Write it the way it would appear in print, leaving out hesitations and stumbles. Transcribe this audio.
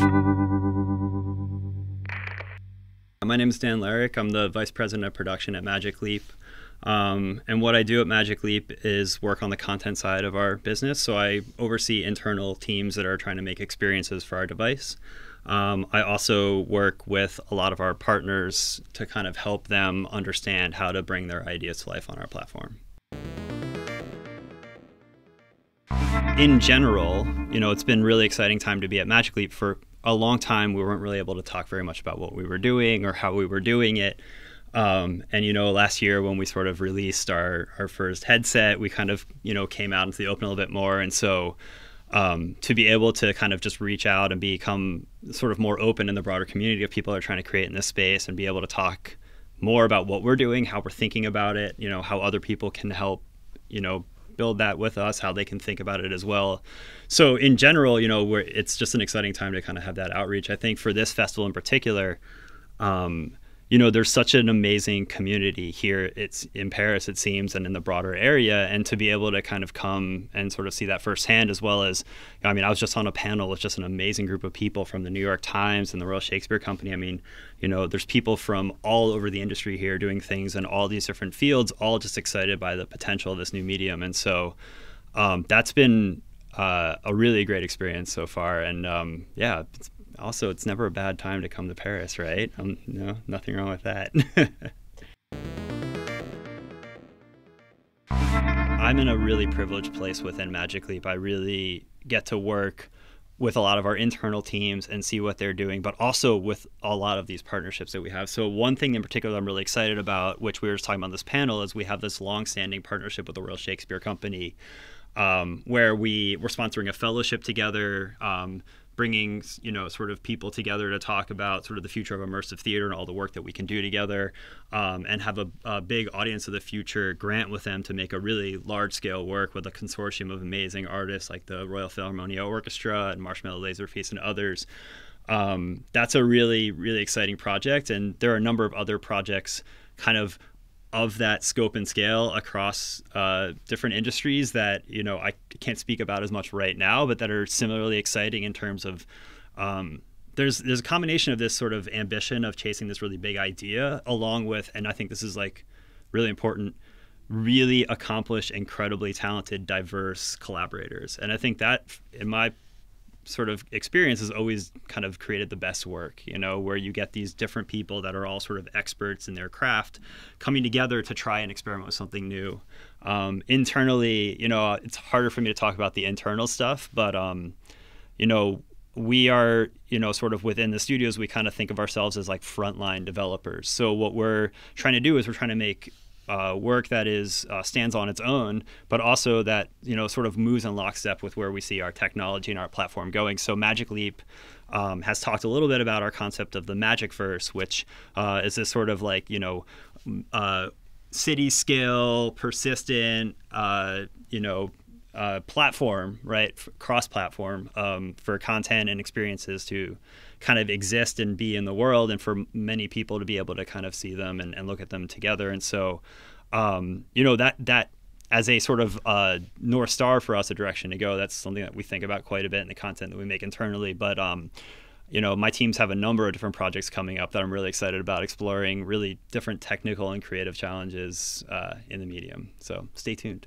My name is Dan Lehrich. I'm the Vice President of Production at Magic Leap. And what I do at Magic Leap is work on the content side of our business. So I oversee internal teams that are trying to make experiences for our device. I also work with a lot of our partners to kind of help them understand how to bring their ideas to life on our platform. In general, it's been a really exciting time to be at Magic Leap. For a long time, we weren't really able to talk very much about what we were doing or how we were doing it. And last year when we sort of released our first headset, we kind of, came out into the open a little bit more. And so to be able to kind of just reach out and become sort of more open in the broader community of people that are trying to create in this space and be able to talk more about what we're doing, how we're thinking about it, how other people can help, build that with us, how they can think about it as well. So in general, it's just an exciting time to kind of have that outreach. I think for this festival in particular, there's such an amazing community here. It's in Paris, it seems, and in the broader area. And to be able to kind of come and sort of see that firsthand, as well as, I was just on a panel with just an amazing group of people from the New York Times and the Royal Shakespeare Company. There's people from all over the industry here doing things in all these different fields, all just excited by the potential of this new medium. And so that's been a really great experience so far. And it's never a bad time to come to Paris, right? No, nothing wrong with that. I'm in a really privileged place within Magic Leap. I really get to work with a lot of our internal teams and see what they're doing, but also with a lot of these partnerships that we have. So one thing in particular I'm really excited about, which we were just talking about on this panel, is we have this long-standing partnership with the Royal Shakespeare Company, where we're sponsoring a fellowship together, bringing sort of people together to talk about sort of the future of immersive theater and all the work that we can do together, and have a big Audience of the Future grant with them to make a really large-scale work with a consortium of amazing artists like the Royal Philharmonia Orchestra and Marshmallow Laserfeast and others. That's a really, really exciting project, and there are a number of other projects kind of that scope and scale across different industries that I can't speak about as much right now, but that are similarly exciting in terms of there's a combination of this sort of ambition of chasing this really big idea, along with, and I think this is like really important, really accomplished, incredibly talented, diverse collaborators. And I think that, in my sort of experience, has always kind of created the best work, where you get these different people that are all sort of experts in their craft coming together to try and experiment with something new. Internally, it's harder for me to talk about the internal stuff, but, we are, sort of within the studios, we kind of think of ourselves as like frontline developers. So what we're trying to do is we're trying to make work that is stands on its own, but also that sort of moves in lockstep with where we see our technology and our platform going. So Magic Leap has talked a little bit about our concept of the Magicverse, which is this sort of like city scale, persistent, platform, right? Cross-platform for content and experiences to kind of exist and be in the world, and for many people to be able to kind of see them and look at them together. And so, that as a sort of North Star for us, a direction to go, that's something that we think about quite a bit in the content that we make internally. But, my teams have a number of different projects coming up that I'm really excited about, exploring really different technical and creative challenges in the medium. So stay tuned.